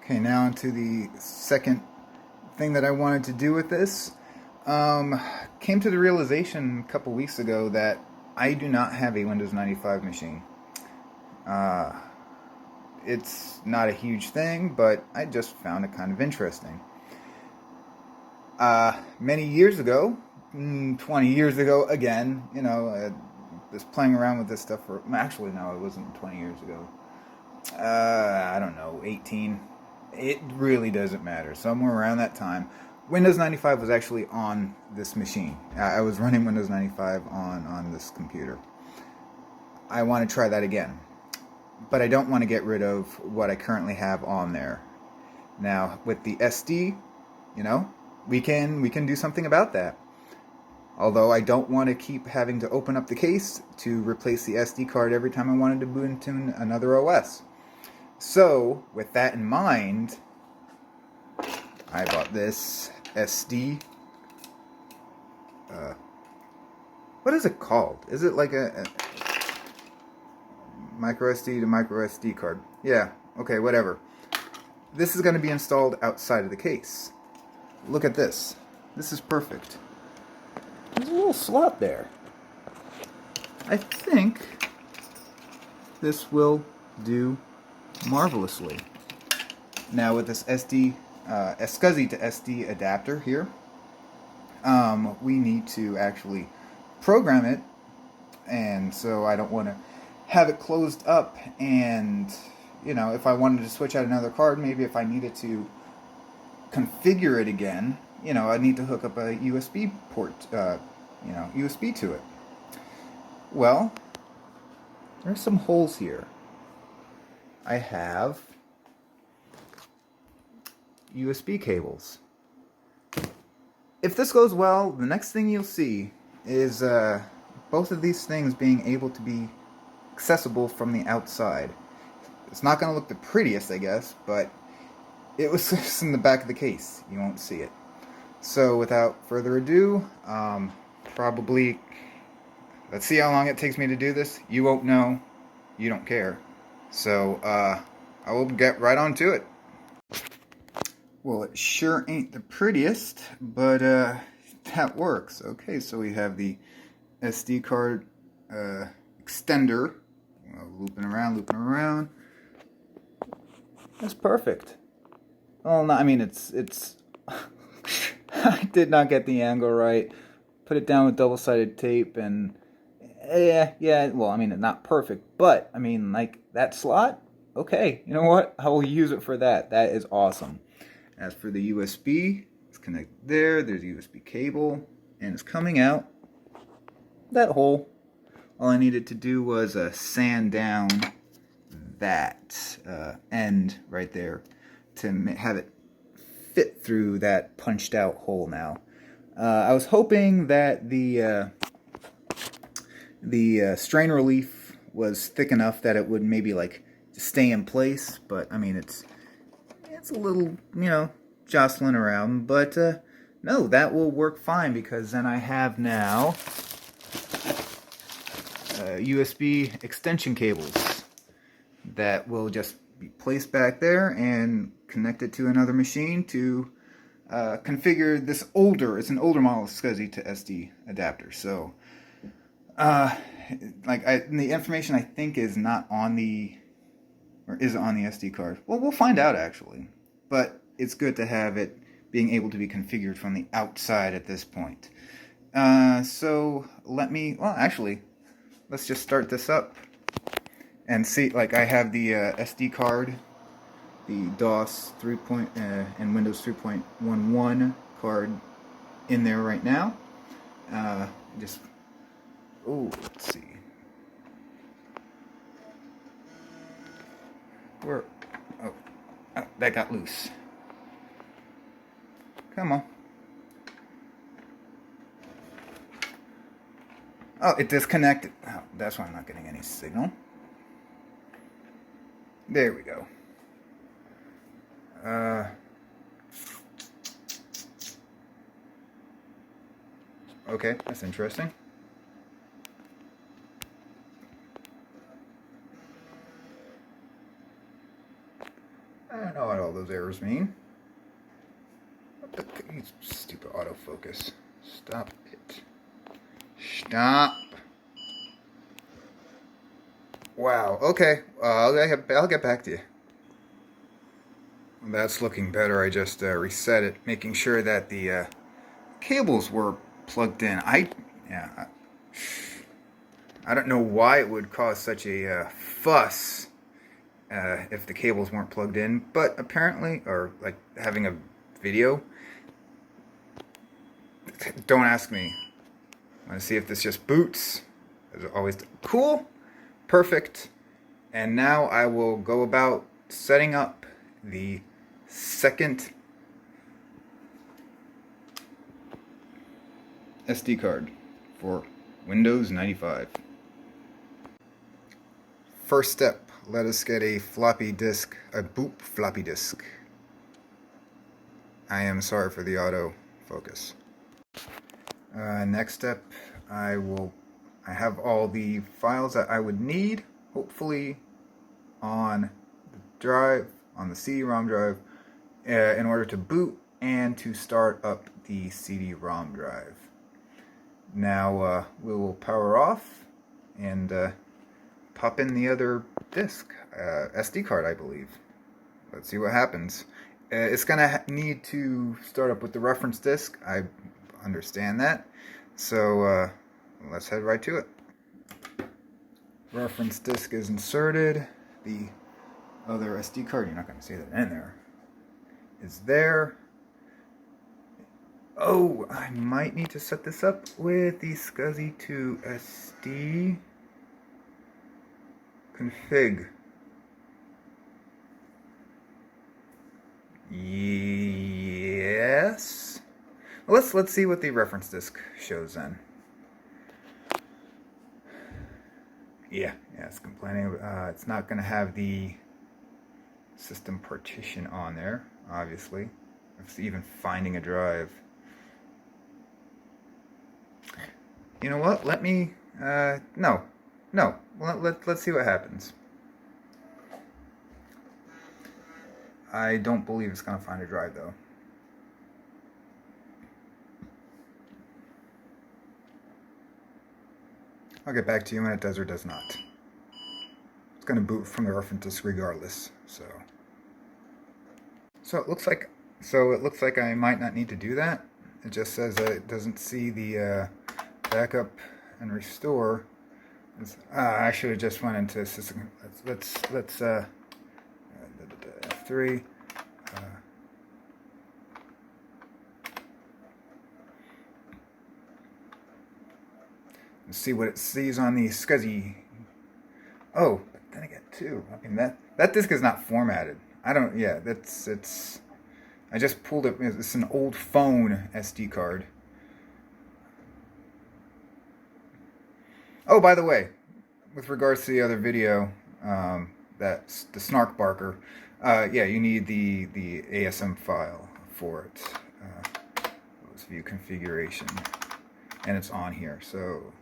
Okay, now onto the second thing that I wanted to do with this. Came to the realization a couple weeks ago that I do not have a Windows 95 machine. It's not a huge thing, but I just found it kind of interesting. Many years ago, 20 years ago again, was playing around with this stuff for, actually no, it wasn't 20 years ago. I don't know, 18. It really doesn't matter. Somewhere around that time, Windows 95 was actually on this machine. I was running Windows 95 on this computer. I want to try that again. But I don't want to get rid of what I currently have on there. Now, with the SD, we can do something about that. Although I don't want to keep having to open up the case to replace the SD card every time I wanted to boot into another OS. So, with that in mind, I bought this SD. What is it called? Is it like a microSD to microSD card? Yeah, okay, whatever. This is going to be installed outside of the case. Look at this. This is perfect. There's a little slot there. I think this will do marvelously. Now with this SCSI to SD adapter here, we need to actually program it, and so I don't want to have it closed up, and if I wanted to switch out another card, maybe if I needed to configure it again, I need to hook up a USB port, USB to it. Well, there's some holes here. I have USB cables. If this goes well, the next thing you'll see is both of these things being able to be accessible from the outside. It's not going to look the prettiest, I guess, but it was just in the back of the case. You won't see it. So without further ado, probably, let's see how long it takes me to do this. You won't know. You don't care. So I will get right on to it. Well, it sure ain't the prettiest, but that works. Okay, so we have the SD card extender. Looping around. That's perfect. Well, no, I mean, it's I did not get the angle right. Put it down with double-sided tape, and yeah, well, I mean, not perfect, but, I mean, like, that slot, okay, you know what? I will use it for that. That is awesome. As for the USB, it's connected there. There's a USB cable, and it's coming out that hole. All I needed to do was sand down that end right there to have it fit through that punched out hole now. I was hoping that the strain relief was thick enough that it would maybe like stay in place, but I mean it's a little, jostling around, but no, that will work fine, because then I have now USB extension cables that will just be placed back there and connected to another machine to configure this it's an older model SCSI to SD adapter. So the information I think is not on is it on the SD card? Well, we'll find out actually, but it's good to have it being able to be configured from the outside at this point. So let's just start this up and see. Like, I have the SD card, the DOS 3. And Windows 3.11 card in there right now. Let's see. That got loose. Come on. Oh, it disconnected. Oh, that's why I'm not getting any signal. There we go. Okay, that's interesting. I don't know what all those errors mean. Stupid autofocus. Stop it. Stop. Wow. Okay. I'll get back to you. That's looking better. I just reset it, making sure that the cables were plugged in. I don't know why it would cause such a fuss if the cables weren't plugged in, but apparently, or like having a video. Don't ask me. I want to see if this just boots. As always, cool, perfect. And now I will go about setting up the second SD card for Windows 95. First step, let us get a floppy disk, a boot floppy disk. I am sorry for the auto focus. Next step, I have all the files that I would need, hopefully on the drive, on the CD-ROM drive, in order to boot and to start up the CD-ROM drive. Now we will power off and pop in the other disk, SD card, I believe. Let's see what happens. It's gonna need to start up with the reference disk. I understand that. So let's head right to it. Reference disk is inserted. The other SD card, you're not going to see that in there, is there. Oh, I might need to set this up with the SCSI to SD config. Yes. Well, let's see what the reference disk shows then. Yeah, it's complaining. It's not going to have the system partition on there, obviously. It's even finding a drive. You know what? Let me. No. Let's see what happens. I don't believe it's going to find a drive though. I'll get back to you when it does or does not. It's going to boot from the reference disk regardless. So it looks like I might not need to do that. It just says that it doesn't see the backup and restore. I should have just went into system. Let's F3. See what it sees on the SCSI. Oh, but then again too. I mean that disk is not formatted. I don't. Yeah, it's. I just pulled it. It's an old phone SD card. Oh, by the way, with regards to the other video, that's the Snark Barker. Yeah, you need the ASM file for it. Let's view configuration, and it's on here. So.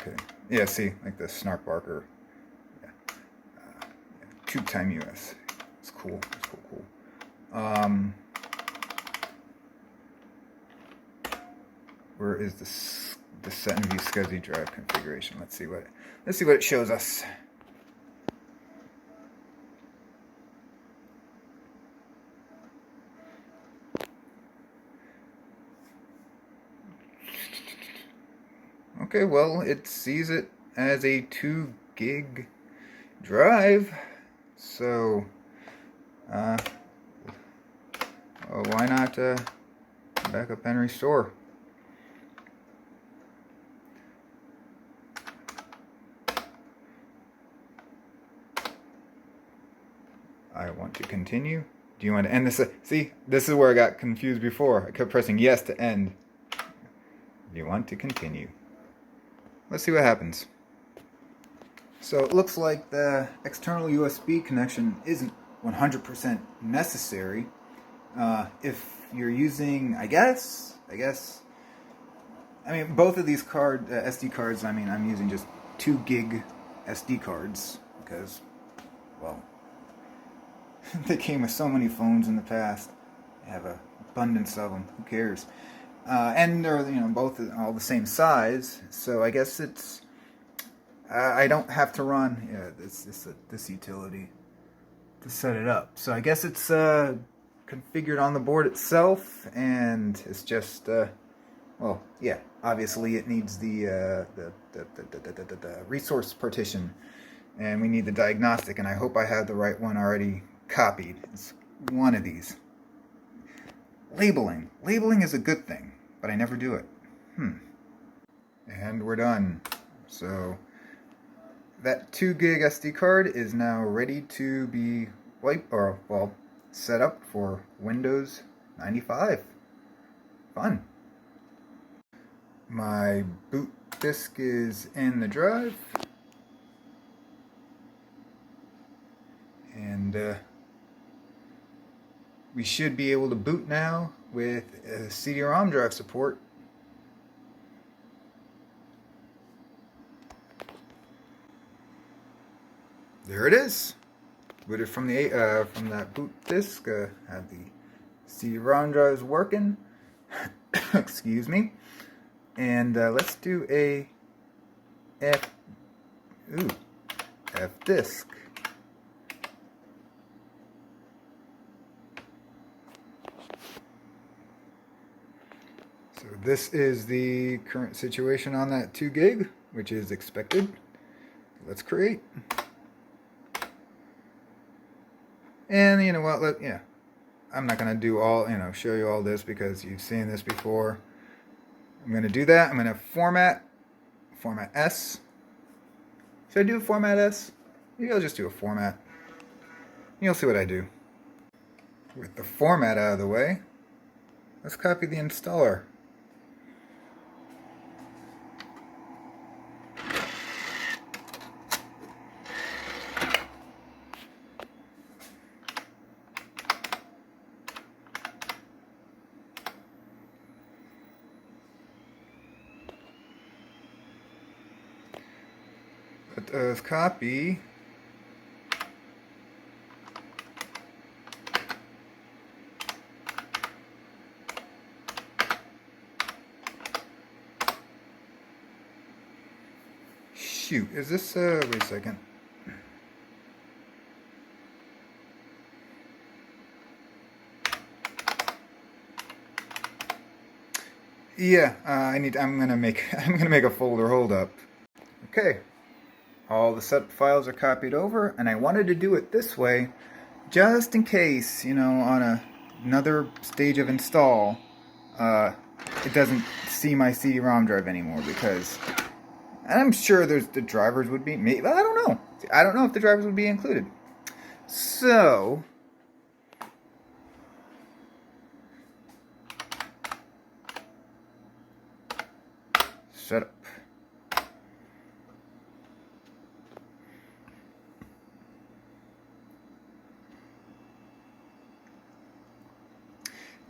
Okay. Yeah, see, like the Snark Barker. Yeah. Tube time US. It's cool. It's cool. Where is the set and view SCSI drive configuration? Let's see what it shows us. Okay, well, it sees it as a 2 gig drive, so why not back up and restore? I want to continue. Do you want to end this? See, this is where I got confused before. I kept pressing yes to end. Do you want to continue? Let's see what happens. So it looks like the external USB connection isn't 100% necessary. If you're using, I guess I mean, both of these SD cards, I mean, I'm using just 2 gig SD cards because, well, they came with so many phones in the past. I have an abundance of them. Who cares? And they're, both all the same size, so I guess it's I don't have to run this utility to set it up. So I guess it's configured on the board itself, and it's just well, yeah. Obviously, it needs the resource partition, and we need the diagnostic. And I hope I have the right one already copied. It's one of these. Labeling is a good thing, but I never do it. And we're done. So that 2 gig SD card is now ready to be set up for Windows 95. Fun. My boot disk is in the drive, and we should be able to boot now with CD-ROM drive support. There it is. Booted from the from that boot disk. Have the CD-ROM drives working. Excuse me. And let's do a F disk. So this is the current situation on that 2 gig, which is expected. Let's create. And you know what? I'm not gonna do all, show you all this because you've seen this before. I'm gonna do that. I'm gonna format S. Should I do a format S? Maybe I'll just do a format. You'll see what I do. With the format out of the way, let's copy the installer. Let us copy shoot, is this wait a second. Yeah, I'm gonna make a folder. Hold up. Okay. All the setup files are copied over, and I wanted to do it this way just in case, on another stage of install, it doesn't see my CD-ROM drive anymore, because I'm sure the drivers would be, maybe, I don't know. I don't know if the drivers would be included. So, setup.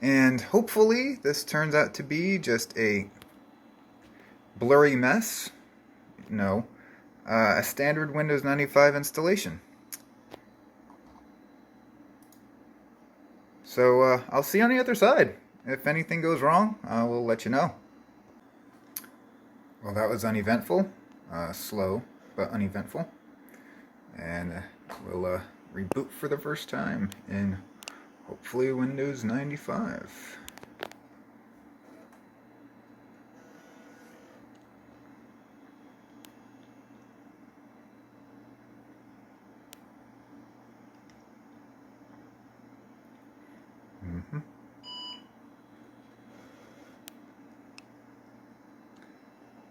And hopefully this turns out to be just a blurry mess. No. A standard Windows 95 installation. So I'll see you on the other side. If anything goes wrong, I will let you know. Well, that was uneventful. Slow, but uneventful. And we'll reboot for the first time in hopefully Windows 95.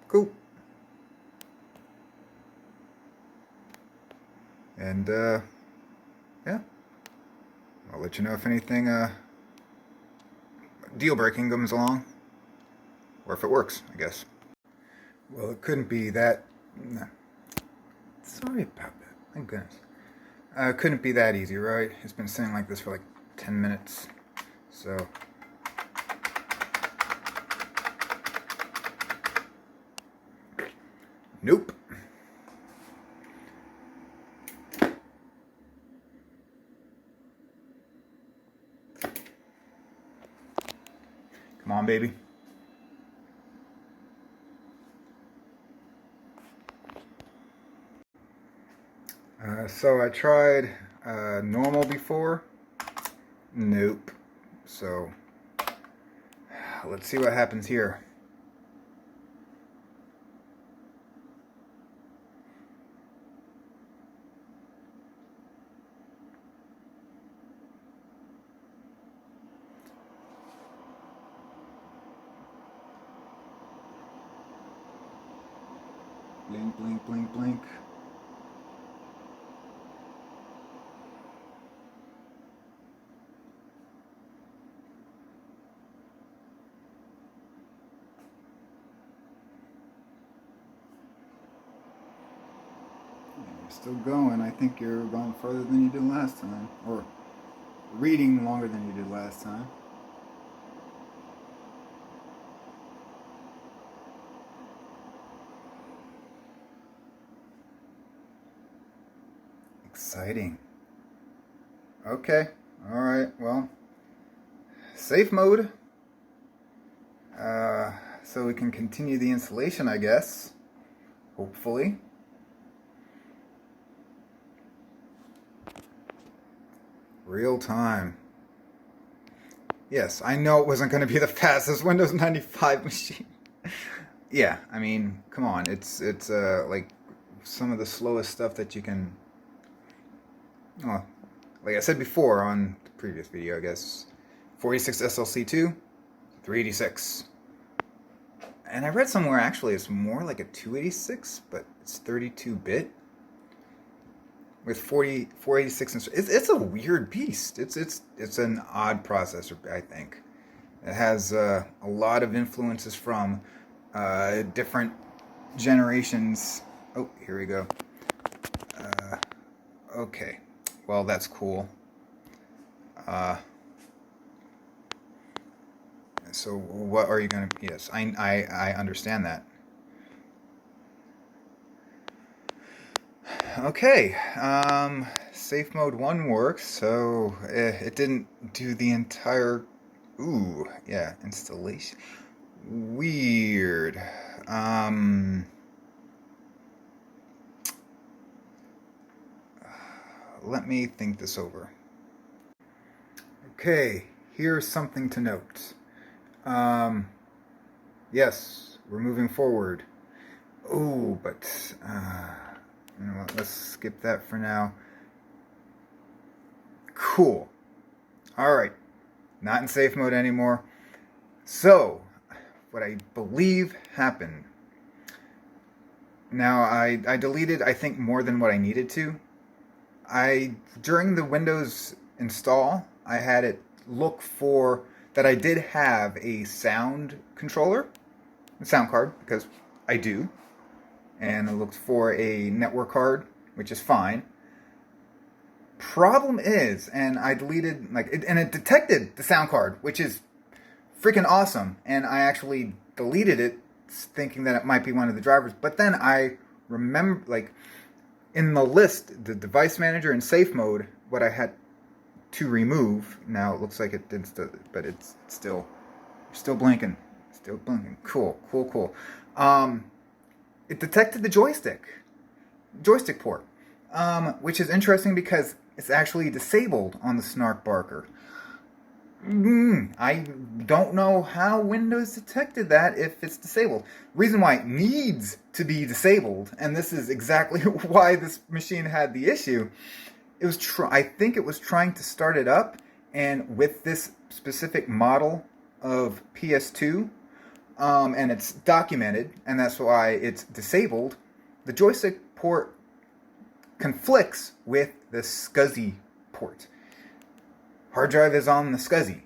Cool. And yeah. I'll let you know if anything deal-breaking comes along, or if it works, I guess. Well, it couldn't be that... No. Sorry about that. Thank goodness. It couldn't be that easy, right? It's been sitting like this for like 10 minutes. So... Nope. Come on, baby. So I tried normal before. Nope. So let's see what happens here. Blink, blink, blink, blink. You're still going. I think you're going further than you did last time. Or reading longer than you did last time. Exciting. Okay. Alright, well. Safe mode. So we can continue the installation, I guess. Hopefully. Real time. Yes, I know it wasn't going to be the fastest Windows 95 machine. Yeah, I mean, come on. It's like some of the slowest stuff that you can... Oh, like I said before on the previous video, I guess. 46 SLC2, 386. And I read somewhere actually it's more like a 286, but it's 32-bit. With 486 it's a weird beast. It's an odd processor, I think. It has a lot of influences from different generations. Oh, here we go. Okay, well that's cool. So what are you gonna? Yes, I understand that. Okay, safe mode 1 works, so it didn't do the entire, ooh, yeah, installation. Weird. Let me think this over. Okay, here's something to note. Yes, we're moving forward. Oh, but, you know what, let's skip that for now. Cool. Alright. Not in safe mode anymore. So, what I believe happened. Now, I deleted, I think, more than what I needed to. During the Windows install, I had it look for that I did have a sound controller, a sound card, because I do. And it looked for a network card, which is fine. Problem is, and I deleted, and it detected the sound card, which is freaking awesome. And I actually deleted it, thinking that it might be one of the drivers. But then I remember, in the list, the device manager in safe mode, what I had to remove. Now it looks like it did, but it's still blinking. Still blinking. Cool. It detected the joystick port, which is interesting because it's actually disabled on the Snark Barker. I don't know how Windows detected that if it's disabled. Reason why it needs to be disabled, and this is exactly why this machine had the issue. It was I think it was trying to start it up, and with this specific model of PS2. And it's documented, and that's why it's disabled. The joystick port conflicts with the SCSI port. Hard drive is on the SCSI.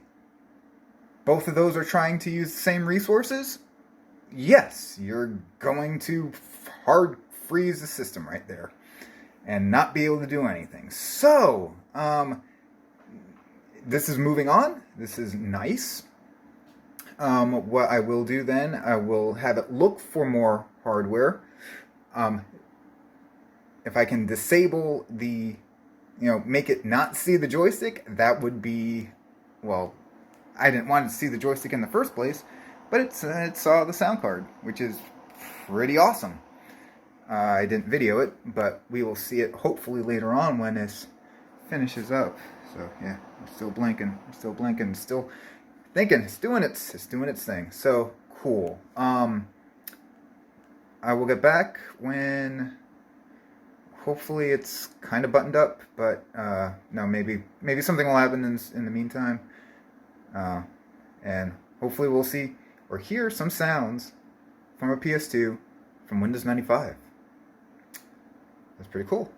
Both of those are trying to use the same resources. Yes, you're going to hard freeze the system right there and not be able to do anything. So, this is moving on. This is nice. What I will do then, I will have it look for more hardware. If I can disable the, make it not see the joystick, that would be, well, I didn't want to see the joystick in the first place, but it saw the sound card, which is pretty awesome. I didn't video it, but we will see it hopefully later on when this finishes up. So yeah, I'm still blinking, still thinking, it's doing its thing. So cool. I will get back when hopefully it's kind of buttoned up, but no, maybe something will happen in the meantime, and hopefully we'll see or hear some sounds from a PS2 from Windows 95. That's pretty cool.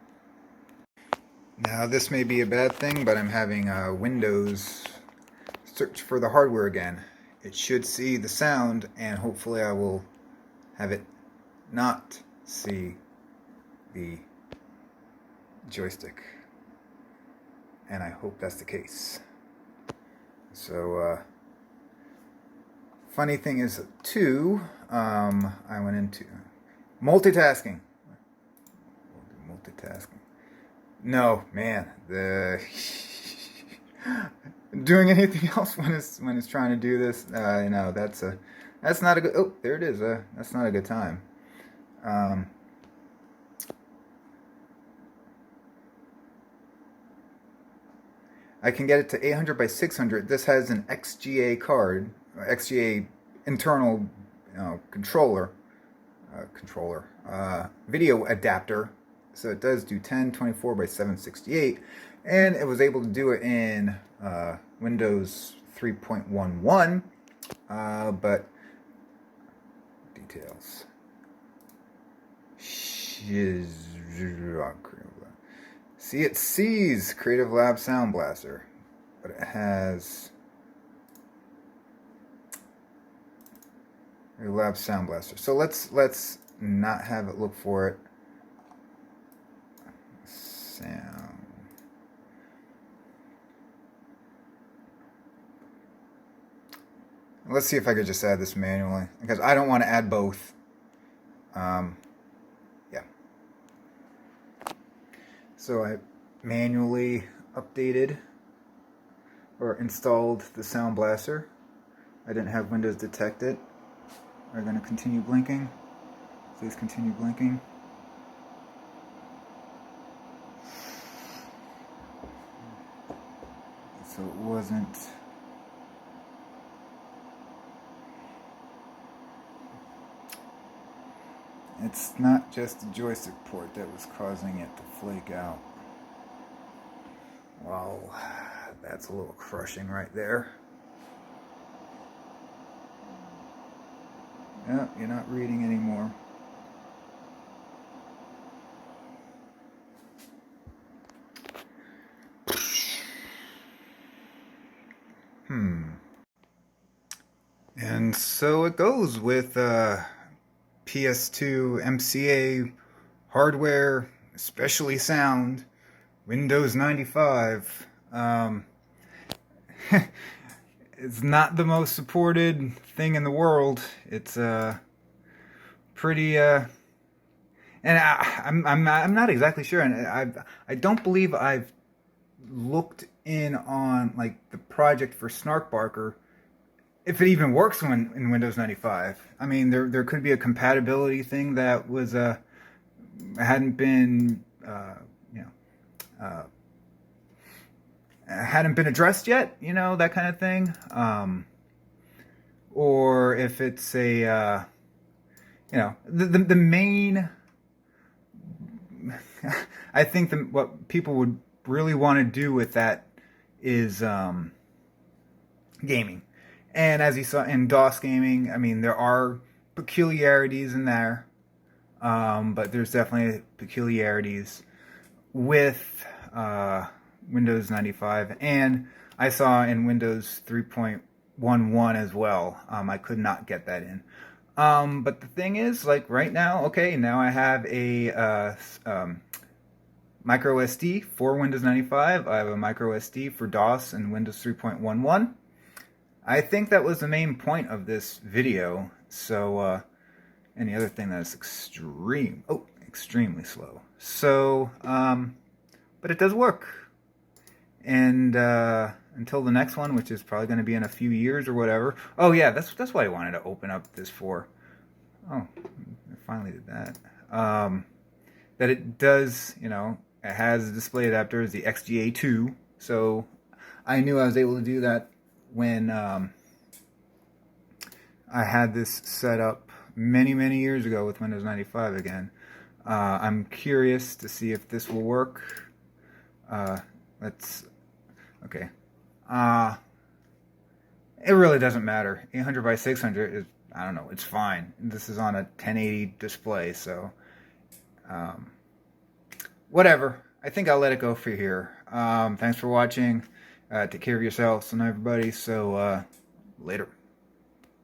Now this may be a bad thing, but I'm having Windows search for the hardware again. It should see the sound, and hopefully I will have it not see the joystick, and I hope that's the case. So funny thing is too, I went into multitasking. No, man, doing anything else when it's trying to do this, that's not a good. Oh, there it is. That's not a good time. I can get it to 800 by 600. This has an XGA card, XGA internal controller, video adapter. So it does do 1024 by 768, and it was able to do it in Windows 3.11. But details. See, it sees Creative Lab Sound Blaster, but it has Creative Lab Sound Blaster. So let's not have it look for it. Sound. Let's see if I could just add this manually, because I don't want to add both. Yeah. So I manually updated or installed the Sound Blaster. I didn't have Windows detect it. We're going to continue blinking. Please continue blinking. So it wasn't. It's not just the joystick port that was causing it to flake out. Wow, that's a little crushing right there. Yeah, you're not reading anymore. And so it goes with PS2 MCA hardware, especially sound, Windows 95. It's not the most supported thing in the world. It's pretty and I'm not exactly sure, and I don't believe I've looked in on like the project for Snark Barker, if it even works in Windows 95. I mean, there could be a compatibility thing that was hadn't been hadn't been addressed yet, that kind of thing. Or if it's a the main I think what people would really want to do with that is gaming. And as you saw in DOS gaming, I mean, there are peculiarities in there, but there's definitely peculiarities with Windows 95, and I saw in Windows 3.11 as well. I could not get that in. But the thing is, like right now, okay, now I have a microSD for Windows 95. I have a microSD for DOS and Windows 3.11. I think that was the main point of this video. So And the other thing that's extremely slow. So, but it does work. And until the next one, which is probably going to be in a few years or whatever. Oh yeah, that's what I wanted to open up this for. Oh, I finally did that. That it does, you know, it has a display adapter, is the XGA2. So I knew I was able to do that when I had this set up many years ago with Windows 95 again. I'm curious to see if this will work. Okay. It really doesn't matter. 800 by 600 is, I don't know, it's fine. This is on a 1080 display, so whatever. I think I'll let it go for here. Thanks for watching. Take care of yourselves and everybody. So later.